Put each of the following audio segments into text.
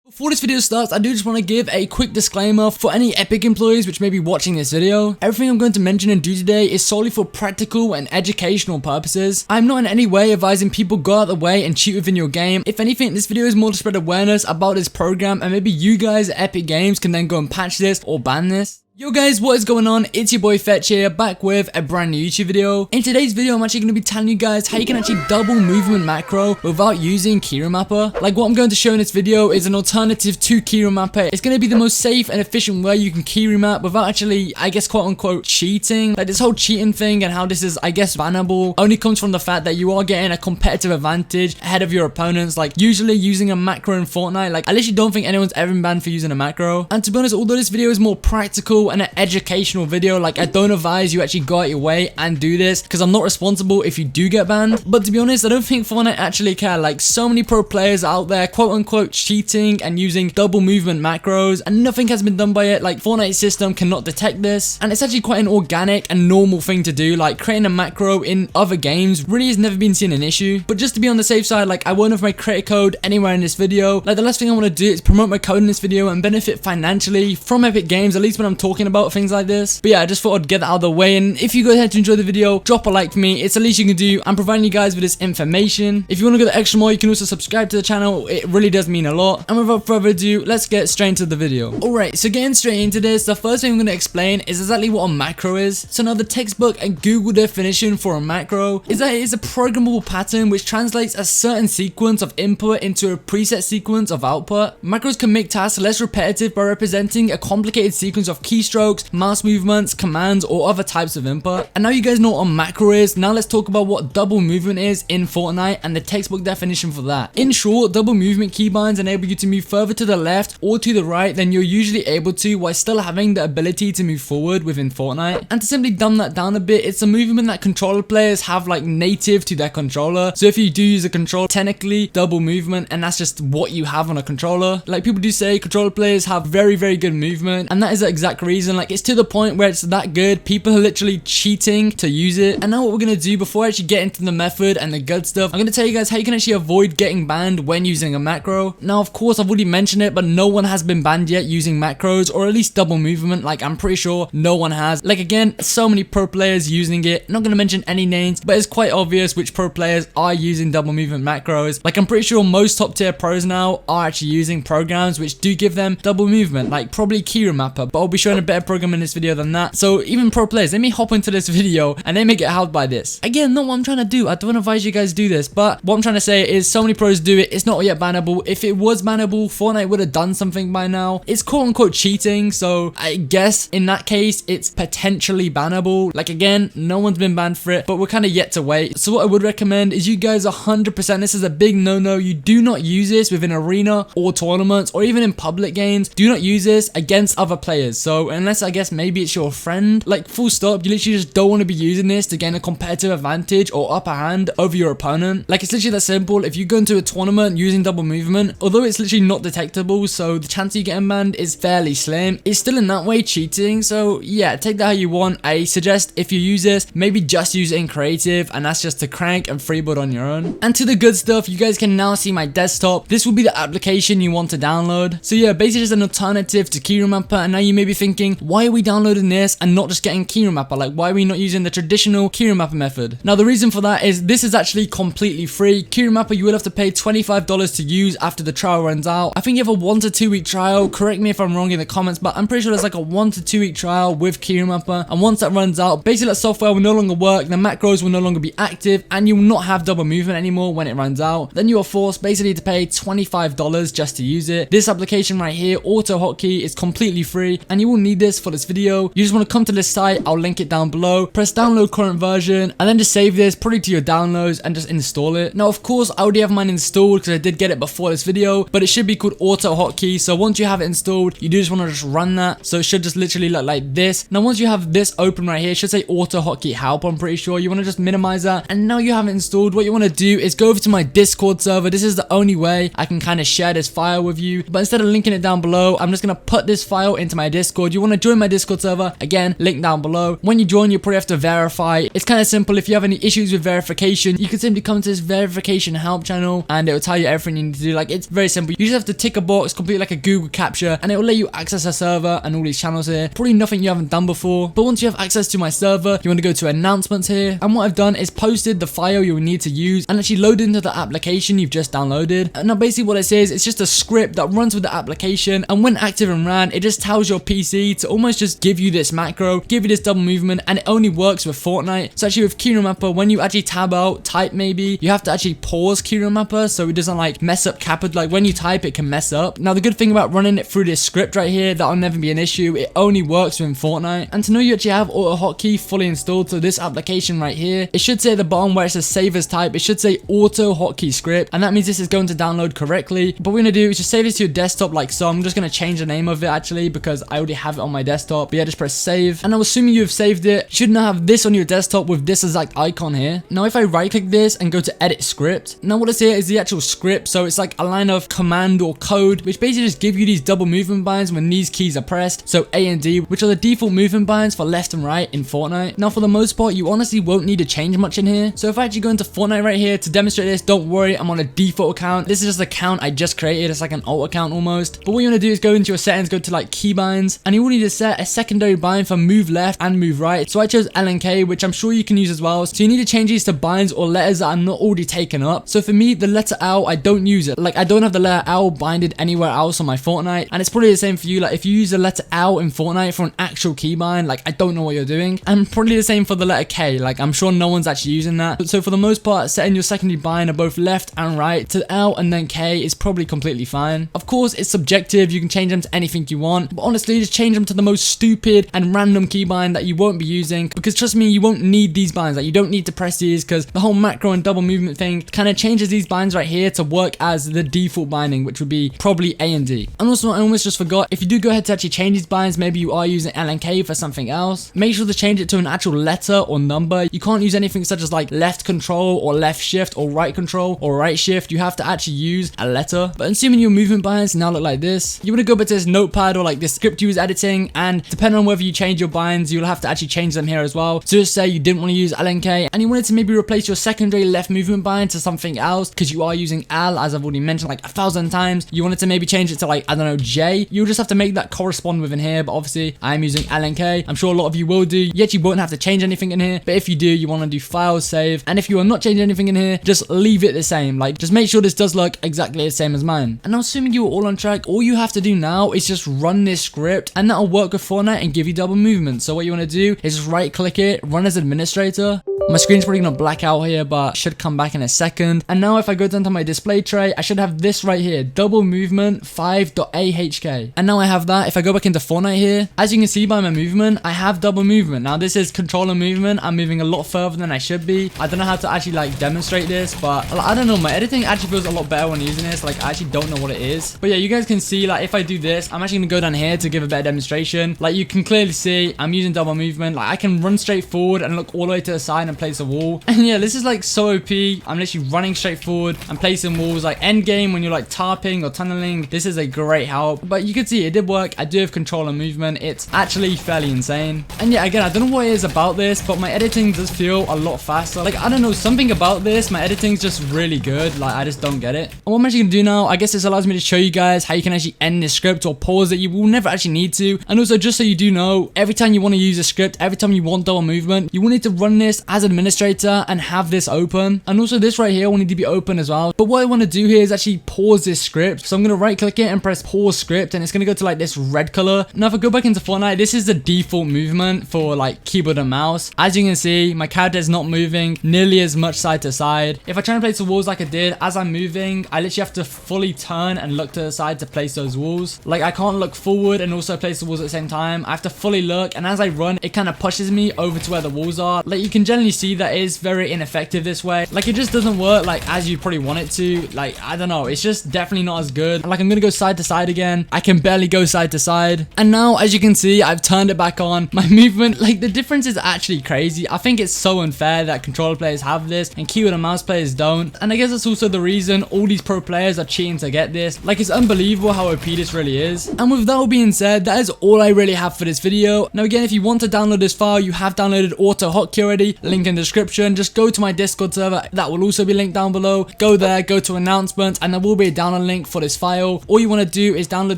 Before this video starts, I do just want to give a quick disclaimer for any Epic employees which may be watching this video. Everything I'm going to mention and do today is solely for practical and educational purposes. I'm not in any way advising people go out of the way and cheat within your game. If anything, this video is more to spread awareness about this program, and maybe you guys at Epic Games can then go and patch this or ban this. Yo guys, what is going on? It's your boy Fxtch here, back with a brand new YouTube video. In today's video, I'm actually going to be telling you guys how you can actually double movement macro without using Keyring Mapper. Like, what I'm going to show in this video is an alternative to Keyring Mapper. It's going to be the most safe and efficient way you can Keyring Map without actually, I guess, quote unquote, cheating. Like, this whole cheating thing and how this is, I guess, bannable only comes from the fact that you are getting a competitive advantage ahead of your opponents. Like, usually using a macro in Fortnite, like, I literally don't think anyone's ever been banned for using a macro. And to be honest, although this video is more practical and an educational video, like, I don't advise you actually go out your way and do this because I'm not responsible if you do get banned. But to be honest, I don't think Fortnite actually care. Like, so many pro players out there quote unquote cheating and using double movement macros, and nothing has been done by it. Like, Fortnite's system cannot detect this, and it's actually quite an organic and normal thing to do. Like, creating a macro in other games really has never been seen an issue. But just to be on the safe side, like, I won't have my creator code anywhere in this video. Like, the last thing I want to do is promote my code in this video and benefit financially from Epic Games, at least when I'm talking about things like this. But yeah, I just thought I'd get that out of the way, and if you go ahead to enjoy the video, drop a like for me. It's the least you can do. I'm providing you guys with this information. If you want to go the extra mile, you can also subscribe to the channel. It really does mean a lot. And without further ado, let's get straight into the video. Alright, so getting straight into this, the first thing I'm going to explain is exactly what a macro is. So now the textbook and Google definition for a macro is that it is a programmable pattern which translates a certain sequence of input into a preset sequence of output. Macros can make tasks less repetitive by representing a complicated sequence of keystrokes, mouse movements, commands, or other types of input. And now you guys know what a macro is. Now let's talk about what double movement is in Fortnite and the textbook definition for that. In short, double movement keybinds enable you to move further to the left or to the right than you're usually able to, while still having the ability to move forward within Fortnite. And to simply dumb that down a bit, it's a movement that controller players have like native to their controller. So if you do use a controller, technically double movement, and that's just what you have on a controller. Like, people do say controller players have very good movement, and that is the exact reason. Like, it's to the point where it's that good, people are literally cheating to use it. And now what we're gonna do, before I actually get into the method and the good stuff, I'm gonna tell you guys how you can actually avoid getting banned when using a macro. Now, of course, I've already mentioned it, but no one has been banned yet using macros, or at least double movement. Like, I'm pretty sure no one has. Like, again, so many pro players using it. I'm not gonna mention any names, but it's quite obvious which pro players are using double movement macros. Like, I'm pretty sure most top tier pros now are actually using programs which do give them double movement, like probably Keyring Mapper, but I'll be showing a better program in this video than that. So even pro players, they may hop into this video and they may get helped by this. Again, not what I'm trying to do. I don't advise you guys do this, but what I'm trying to say is so many pros do it. It's not yet bannable. If it was bannable, Fortnite would have done something by now. It's quote unquote cheating, so I guess in that case it's potentially bannable. Like, again, no one's been banned for it, but we're kind of yet to wait. So what I would recommend is you guys 100%, this is a big no-no. You do not use this within arena or tournaments or even in public games. Do not use this against other players. So unless, I guess, maybe it's your friend, like, full stop, you literally just don't want to be using this to gain a competitive advantage or upper hand over your opponent. Like, it's literally that simple. If you go into a tournament using double movement, although it's literally not detectable, so the chance of you getting banned is fairly slim, it's still in that way cheating. So yeah, take that how you want. I suggest if you use this, maybe just use it in creative, and that's just to crank and freeboard on your own. And to the good stuff, you guys can now see my desktop. This will be the application you want to download. So yeah, basically just an alternative to Keyring Mapper. And now you may be thinking, why are we downloading this and not just getting Keyring Mapper? Like, why are we not using the traditional Keyring Mapper method? Now, the reason for that is this is actually completely free. Keyring Mapper, you will have to pay $25 to use after the trial runs out. I think you have a 1 to 2 week trial. Correct me if I'm wrong in the comments, but I'm pretty sure there's like a 1 to 2 week trial with Keyring Mapper. And once that runs out, basically that software will no longer work, the macros will no longer be active, and you will not have double movement anymore when it runs out. Then you are forced basically to pay $25 just to use it. This application right here, Hotkey, is completely free, and you will need this for this video. You just want to come to this site, I'll link it down below, press download current version, and then just save this probably to your downloads and just install it. Now, of course, I already have mine installed because I did get it before this video, but it should be called Hotkey. So once you have it installed, you do just want to just run that. So it should just literally look like this. Now, once you have this open right here, it should say Hotkey help, I'm pretty sure. You want to just minimize that, and now you have it installed. What you want to do is go over to my Discord server. This is the only way I can kind of share this file with you, but instead of linking it down below, I'm just going to put this file into my Discord. you want to join my Discord server, again, link down below. When you join, you probably have to verify. It's kind of simple. If you have any issues with verification, you can simply come to this verification help channel and it will tell you everything you need to do. Like, it's very simple. You just have to tick a box, complete like a Google capture, and it will let you access a server and all these channels here. Probably nothing you haven't done before. But once you have access to my server, you want to go to announcements here. And what I've done is posted the file you will need to use and actually load into the application you've just downloaded. And now basically what it says, it's just a script that runs with the application, and when active and ran, it just tells your PC to almost just give you this macro, give you this double movement, and it only works with Fortnite. So actually with keyring mapper, when you actually tab out, type maybe, you have to actually pause keyring mapper so it doesn't like mess up capital. Like when you type, it can mess up. Now the good thing about running it through this script right here, that'll never be an issue. It only works within Fortnite. And to know you actually have osoTy fully installed, so this application right here, it should say at the bottom where it says save as type, it should say osoTy script, and that means this is going to download correctly. But what we're gonna do is just save this to your desktop like so. I'm just gonna change the name of it actually because I already have it on my desktop. But yeah, just press save, and I'm assuming you have saved it. You should now have this on your desktop with this exact icon here. Now if I right click this and go to edit script, now what is here is the actual script. So it's like a line of command or code which basically just give you these double movement binds when these keys are pressed. So A and D, which are the default movement binds for left and right in Fortnite. Now for the most part, you honestly won't need to change much in here. So if I actually go into Fortnite right here to demonstrate this, don't worry, I'm on a default account. This is just an account I just created. It's like an alt account almost. But what you want to do is go into your settings, go to like key binds, and you will need to set a secondary bind for move left and move right. So I chose L and K, which I'm sure you can use as well. So you need to change these to binds or letters that are not already taken up. So for me, the letter L, I don't use it. Like I don't have the letter L binded anywhere else on my Fortnite. And it's probably the same for you. Like if you use the letter L in Fortnite for an actual keybind, like I don't know what you're doing. And probably the same for the letter K. Like I'm sure no one's actually using that. So for the most part, setting your secondary bind of both left and right to L and then K is probably completely fine. Of course, it's subjective. You can change them to anything you want. But honestly, just change them to the most stupid and random keybind that you won't be using. Because trust me, you won't need these binds. Like you don't need to press these because the whole macro and double movement thing kind of changes these binds right here to work as the default binding, which would be probably A and D. And also, I almost just forgot, if you do go ahead to actually change these binds, maybe you are using L and K for something else, make sure to change it to an actual letter or number. You can't use anything such as like left control or left shift or right control or right shift. You have to actually use a letter. But assuming your movement binds now look like this, you want to go back to this notepad or like this script you was editing, and depending on whether you change your binds, you'll have to actually change them here as well. So just say you didn't want to use L and K and you wanted to maybe replace your secondary left movement bind to something else because you are using L, as I've already mentioned like 1,000 times. You wanted to maybe change it to like, I don't know, J. You'll just have to make that correspond within here. But obviously I'm using L and K. I'm sure a lot of you will do. You actually won't have to change anything in here. But if you do, you want to do file, save. And if you are not changing anything in here, just leave it the same. Like just make sure this does look exactly the same as mine. And now assuming you are all on track, all you have to do now is just run this script and that'll work with Fortnite and give you double movement. So what you want to do is just right click it, run as administrator. My screen's probably gonna black out here, but should come back in a second. And now if I go down to my display tray, I should have this right here, double movement 5.ahk. And now I have that. If I go back into Fortnite here, as you can see by my movement, I have double movement. Now this is controller movement. I'm moving a lot further than I should be. I don't know how to actually like demonstrate this, but I don't know. My editing actually feels a lot better when using this. Like I actually don't know what it is. But yeah, you guys can see like if I do this, I'm actually gonna go down here to give a better demonstration. Like you can clearly see I'm using double movement. Like I can run straight forward and look all the way to the side and place a wall. And yeah, this is like so OP. I'm literally running straight forward and placing walls. Like end game when you're like tarping or tunneling, this is a great help. But you can see it did work. I do have controller movement. It's actually fairly insane. And yeah, again, I don't know what it is about this, but my editing does feel a lot faster. Like I don't know, something about this, my editing's just really good. Like I just don't get it. And what I'm actually gonna do now, I guess this allows me to show you guys how you can actually end this script or pause it. You will never actually need to. And also just so you do know, every time you want to use a script, every time you want double movement, you will need to run this as administrator and have this open. And also this right here will need to be open as well. But what I want to do here is actually pause this script. So I'm going to right click it and press pause script, and it's going to go to like this red color. Now if I go back into Fortnite, this is the default movement for like keyboard and mouse. As you can see, my character is not moving nearly as much side to side. If I try and place the walls like I did, as I'm moving, I literally have to fully turn and look to the side to place those walls. Like I can't look forward and also place the walls at the same time. I have to fully look, and as I run, it kind of pushes me over to where the walls are. Like you can generally see that is very ineffective this way. Like, it just doesn't work like as you probably want it to. Like, I don't know, it's just definitely not as good. Like, I'm gonna go side to side again. I can barely go side to side. And now, as you can see, I've turned it back on. My movement, like, the difference is actually crazy. I think it's so unfair that controller players have this and keyboard and mouse players don't. And I guess that's also the reason all these pro players are cheating to get this. Like, it's unbelievable how OP this really is. And with that all being said, that is all I really have for this video. Now again, if you want to download this file, you have downloaded Hotkey already, link in the description. Just go to my Discord server, that will also be linked down below. Go there, go to announcements, and there will be a download link for this file. All you want to do is download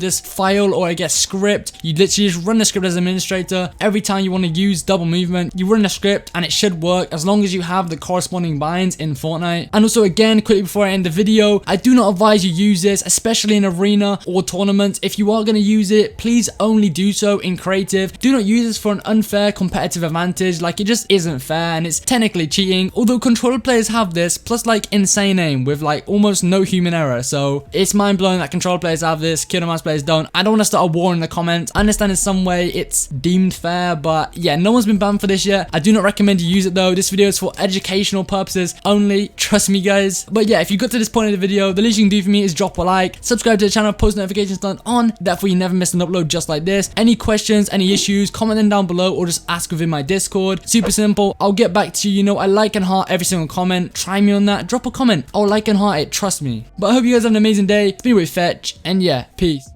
this file, or I guess script. You literally just run the script as administrator. Every time you want to use double movement, you run the script and it should work as long as you have the corresponding binds in Fortnite. And also again, quickly before I end the video, I do not advise you use this, especially in arena or tournaments. If you are going to use it, please only do so in creative. Do not use this for an unfair competitive advantage. Like, it just isn't fair and it's technically cheating. Although controller players have this, plus like insane aim with like almost no human error. So it's mind blowing that controller players have this, keyboard and mouse players don't. I don't want to start a war in the comments. I understand in some way it's deemed fair, but yeah, no one's been banned for this yet. I do not recommend you use it though. This video is for educational purposes only. Trust me, guys. But yeah, if you got to this point in the video, the least you can do for me is drop a like, subscribe to the channel, post notifications turned on. Therefore, you never miss an upload just like this. Any questions, any issues, comment them down below or just ask within my Discord. Super simple. I'll get back to you. You know, I like and heart every single comment. Try me on that. Drop a comment. I'll like and heart it. Trust me. But I hope you guys have an amazing day. It's been with Fxtch, and yeah, peace.